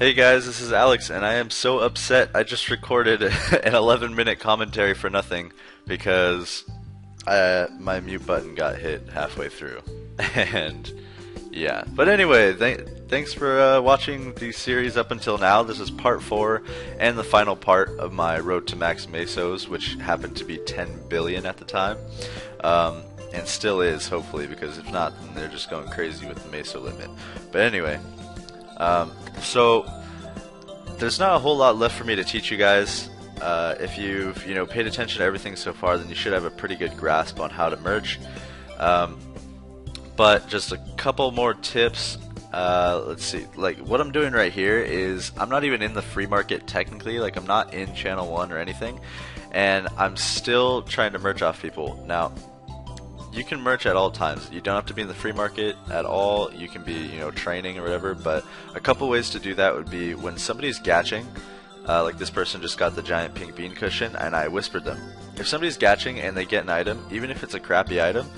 Hey guys, this is Alex, and I am so upset. I just recorded an 11-minute commentary for nothing because my mute button got hit halfway through. And yeah, but anyway, thanks for watching the series up until now. This is part 4 and the final part of my Road to Max Mesos, which happened to be 10 billion at the time. And still is, hopefully, because if not, then they're just going crazy with the Meso limit. But anyway, so there's not a whole lot left for me to teach you guys. If you've paid attention to everything so far, then you should have a pretty good grasp on how to merge. But just a couple more tips. Let's see. Like what I'm doing right here is I'm not even in the free market technically. Like I'm not in channel 1 or anything, and I'm still trying to merge off people. Now, you can merch at all times. You don't have to be in the free market at all. You can be, training or whatever. But a couple ways to do that would be when somebody's gatching, like this person just got the giant pink bean cushion, and I whispered them. If somebody's gatching and they get an item, even if it's a crappy item,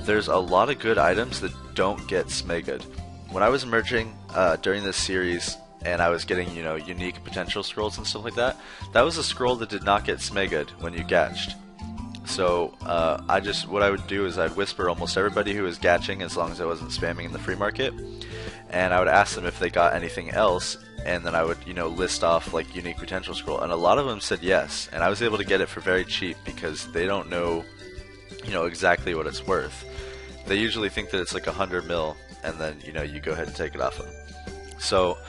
there's a lot of good items that don't get smegad. When I was merging during this series, and I was getting, unique potential scrolls and stuff like that, that was a scroll that did not get smegad when you gatched. So what I would do is I'd whisper almost everybody who was gatching, as long as I wasn't spamming in the free market, and I would ask them if they got anything else, and then I would list off like unique potential scroll, and a lot of them said yes, and I was able to get it for very cheap because they don't know exactly what it's worth. They usually think that it's like 100 mil, and then you go ahead and take it off them. So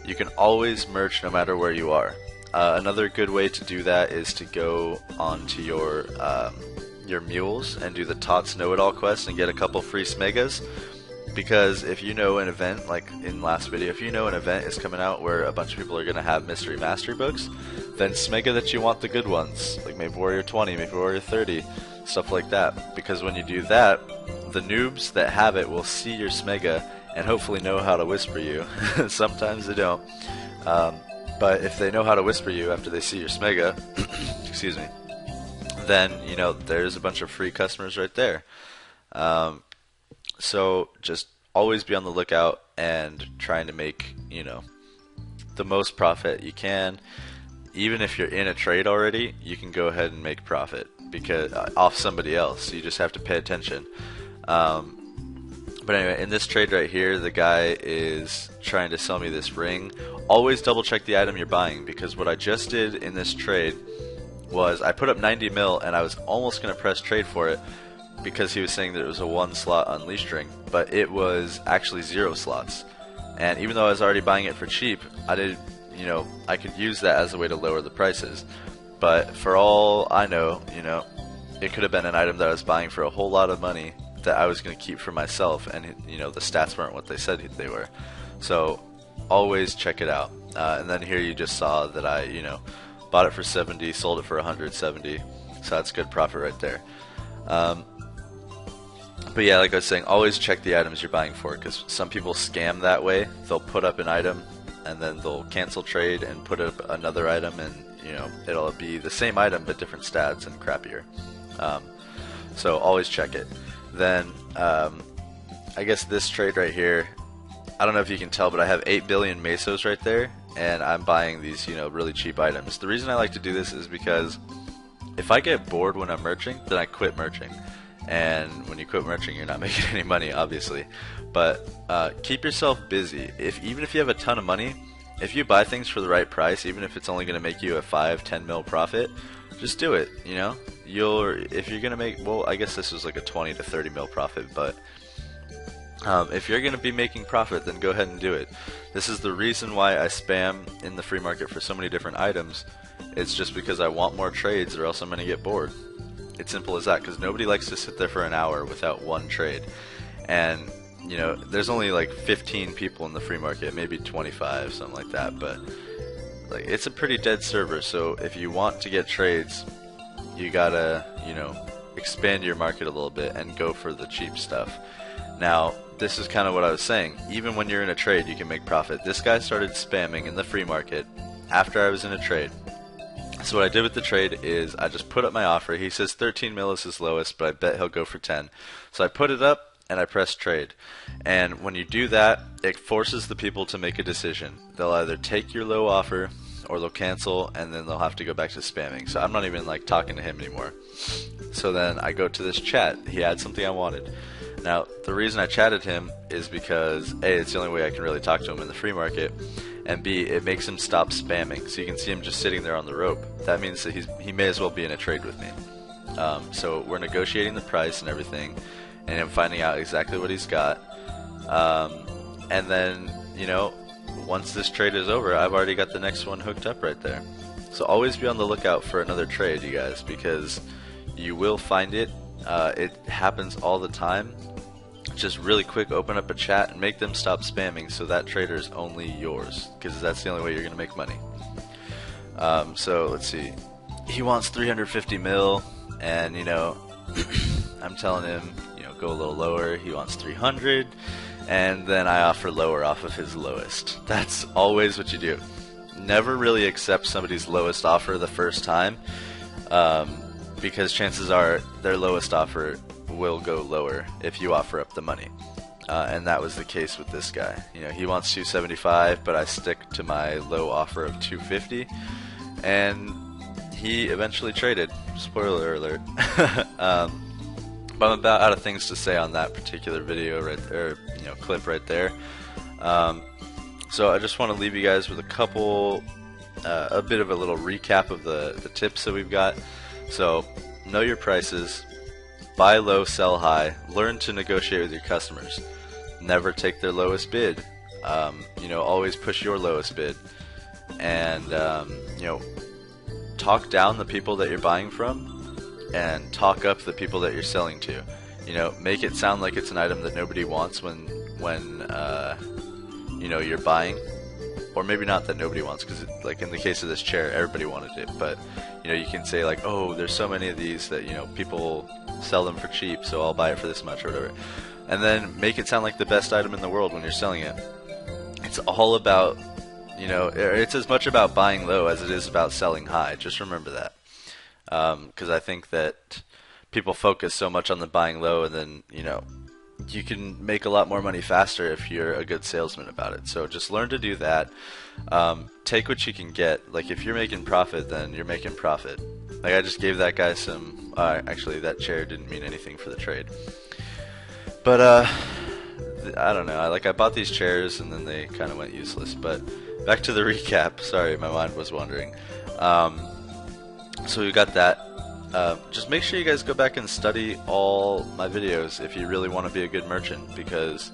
you can always merch no matter where you are. Another good way to do that is to go onto your mules and do the Tots Know-It-All quest and get a couple free smegas. Because if you know an event, like in last video, if you know an event is coming out where a bunch of people are going to have mystery mastery books, then smega that you want the good ones, like maybe Warrior 20, maybe Warrior 30, stuff like that. Because when you do that, the noobs that have it will see your smega and hopefully know how to whisper you. Sometimes they don't. But if they know how to whisper you after they see your smega, excuse me, then there's a bunch of free customers right there. So just always be on the lookout and trying to make the most profit you can. Even if you're in a trade already, you can go ahead and make profit because off somebody else. You just have to pay attention. But anyway, in this trade right here, the guy is trying to sell me this ring. Always double check the item you're buying, because what I just did in this trade was I put up 90 mil and I was almost going to press trade for it because he was saying that it was a 1 slot unleashed ring, but it was actually 0 slots. And even though I was already buying it for cheap, I did, I could use that as a way to lower the prices. But for all I know, it could have been an item that I was buying for a whole lot of money that I was going to keep for myself, and the stats weren't what they said they were. So always check it out. And then here you just saw that I bought it for 70, sold it for 170, so that's good profit right there. But yeah, like I was saying, always check the items you're buying for, because some people scam that way. They'll put up an item and then they'll cancel trade and put up another item, and it'll be the same item but different stats and crappier. So always check it. Then I guess this trade right here, I don't know if you can tell, but I have 8 billion Mesos right there, and I'm buying these really cheap items. The reason I like to do this is because if I get bored when I'm merching, then I quit merching. And when you quit merching, you're not making any money, obviously. But keep yourself busy. Even if you have a ton of money, if you buy things for the right price, even if it's only going to make you a 5-10 mil profit, just do it. If you're gonna make, well, I guess this was like a 20 to 30 mil profit, but if you're gonna be making profit, then go ahead and do it. This is the reason why I spam in the free market for so many different items. It's just because I want more trades, or else I'm gonna get bored. It's simple as that, because nobody likes to sit there for an hour without one trade. And there's only like 15 people in the free market, maybe 25, something like that. But like, it's a pretty dead server. So if you want to get trades, you gotta expand your market a little bit and go for the cheap stuff. Now, this is kind of what I was saying. Even when you're in a trade, you can make profit. This guy started spamming in the free market after I was in a trade. So what I did with the trade is I just put up my offer. He says 13 mil is his lowest, but I bet he'll go for 10. So I put it up, and I press trade. And when you do that, it forces the people to make a decision. They'll either take your low offer or they'll cancel, and then they'll have to go back to spamming. So I'm not even like talking to him anymore. So then I go to this chat. He had something I wanted. Now, the reason I chatted him is because A, it's the only way I can really talk to him in the free market, and B, it makes him stop spamming. So you can see him just sitting there on the rope. That means that he may as well be in a trade with me. So we're negotiating the price and everything, and I'm finding out exactly what he's got. And then, you know, once this trade is over, I've already got the next one hooked up right there. So always be on the lookout for another trade, you guys, because you will find it. It happens all the time. Just really quick, open up a chat and make them stop spamming so that trader is only yours, because that's the only way you're going to make money. So let's see. He wants 350 mil, and, you know, I'm telling him, you know, go a little lower. He wants 300, and then I offer lower off of his lowest. That's always what you do. Never really accept somebody's lowest offer the first time, because chances are their lowest offer will go lower if you offer up the money. And that was the case with this guy. You know, he wants 275, but I stick to my low offer of 250, and he eventually traded. Spoiler alert. But I'm about out of things to say on that particular video right there, you know, clip right there. So I just want to leave you guys with a bit of a little recap of the tips that we've got. So know your prices, buy low, sell high, learn to negotiate with your customers. Never take their lowest bid. You know, always push your lowest bid, and you know, talk down the people that you're buying from, and talk up the people that you're selling to. You know, make it sound like it's an item that nobody wants when you know, you're buying, or maybe not that nobody wants, because like in the case of this chair, everybody wanted it. But you know, you can say like, oh, there's so many of these that, you know, people sell them for cheap, so I'll buy it for this much or whatever. And then make it sound like the best item in the world when you're selling it. It's all about, you know, it's as much about buying low as it is about selling high. Just remember that. Because I think that people focus so much on the buying low, and then, you know, you can make a lot more money faster if you're a good salesman about it. So just learn to do that. Take what you can get. Like, if you're making profit, then you're making profit. Like, I just gave that guy some, actually that chair didn't mean anything for the trade. But, I don't know, I bought these chairs and then they kind of went useless. But back to the recap. Sorry, my mind was wandering. So we got that. Just make sure you guys go back and study all my videos if you really want to be a good merchant, because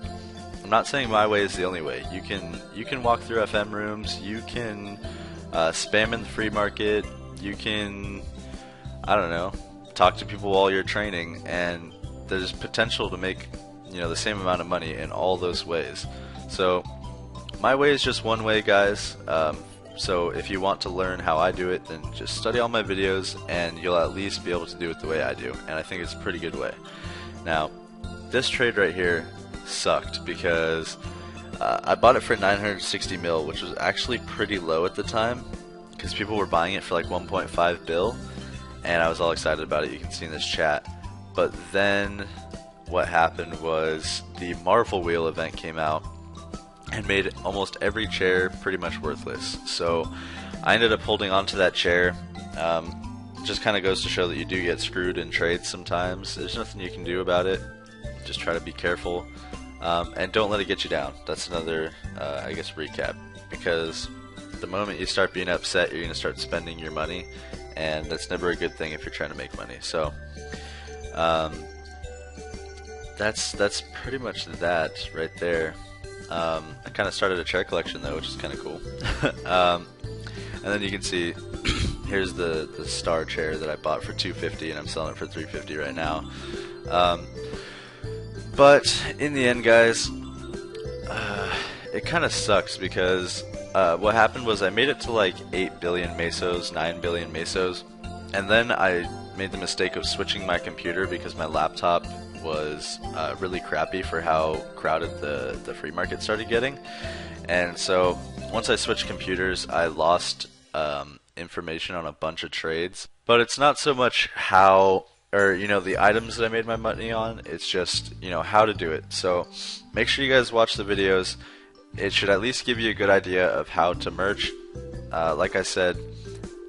I'm not saying my way is the only way. You can walk through FM rooms, you can spam in the free market, you can, I don't know, talk to people while you're training, and there's potential to make, you know, the same amount of money in all those ways. So my way is just one way, guys. So if you want to learn how I do it, then just study all my videos and you'll at least be able to do it the way I do. And I think it's a pretty good way. Now, this trade right here sucked because I bought it for 960 mil, which was actually pretty low at the time because people were buying it for like 1.5 bill, and I was all excited about it. You can see in this chat. But then what happened was the Marvel Wheel event came out and made almost every chair pretty much worthless. So I ended up holding on to that chair. Just kind of goes to show that you do get screwed in trades sometimes. There's nothing you can do about it. Just try to be careful, and don't let it get you down. That's another, I guess, recap. Because the moment you start being upset, you're going to start spending your money, and that's never a good thing if you're trying to make money. So that's pretty much that right there. I kind of started a chair collection though, which is kind of cool. And then you can see here's the star chair that I bought for 250, and I'm selling it for 350 right now. But in the end, guys, it kind of sucks because what happened was I made it to like 8 billion mesos, 9 billion mesos, and then I made the mistake of switching my computer because my laptop was really crappy for how crowded the free market started getting. And so once I switched computers, I lost information on a bunch of trades. But it's not so much how or the items that I made my money on. It's just how to do it. So make sure you guys watch the videos. It should at least give you a good idea of how to merch. Like I said,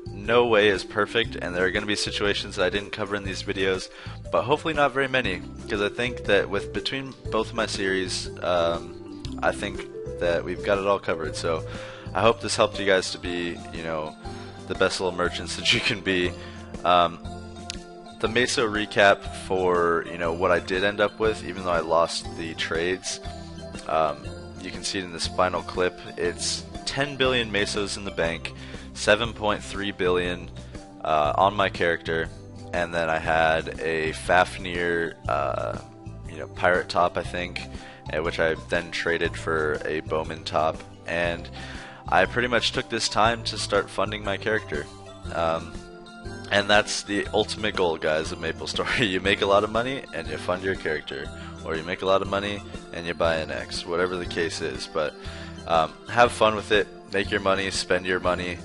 no way is perfect, and there are going to be situations that I didn't cover in these videos, but hopefully not very many, because I think that between both of my series, I think that we've got it all covered. So I hope this helped you guys to be the best little merchants that you can be. The Meso recap for what I did end up with, even though I lost the trades, you can see it in this final clip. It's 10 billion Mesos in the bank, 7.3 billion on my character, and then I had a Fafnir pirate top, I think, which I then traded for a Bowman top, and I pretty much took this time to start funding my character. And that's the ultimate goal, guys, of MapleStory. You make a lot of money and you fund your character, or you make a lot of money and you buy an X, whatever the case is. But have fun with it, make your money, spend your money,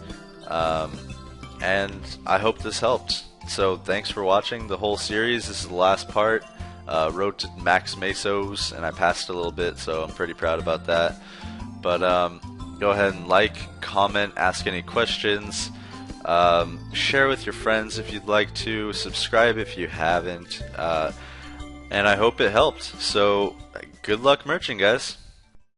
and I hope this helped. So thanks for watching the whole series. This is the last part. Road to max Mesos, and I passed a little bit, so I'm pretty proud about that. But go ahead and like, comment, ask any questions. Share with your friends if you'd like to, subscribe if you haven't, and I hope it helped. So good luck merching, guys.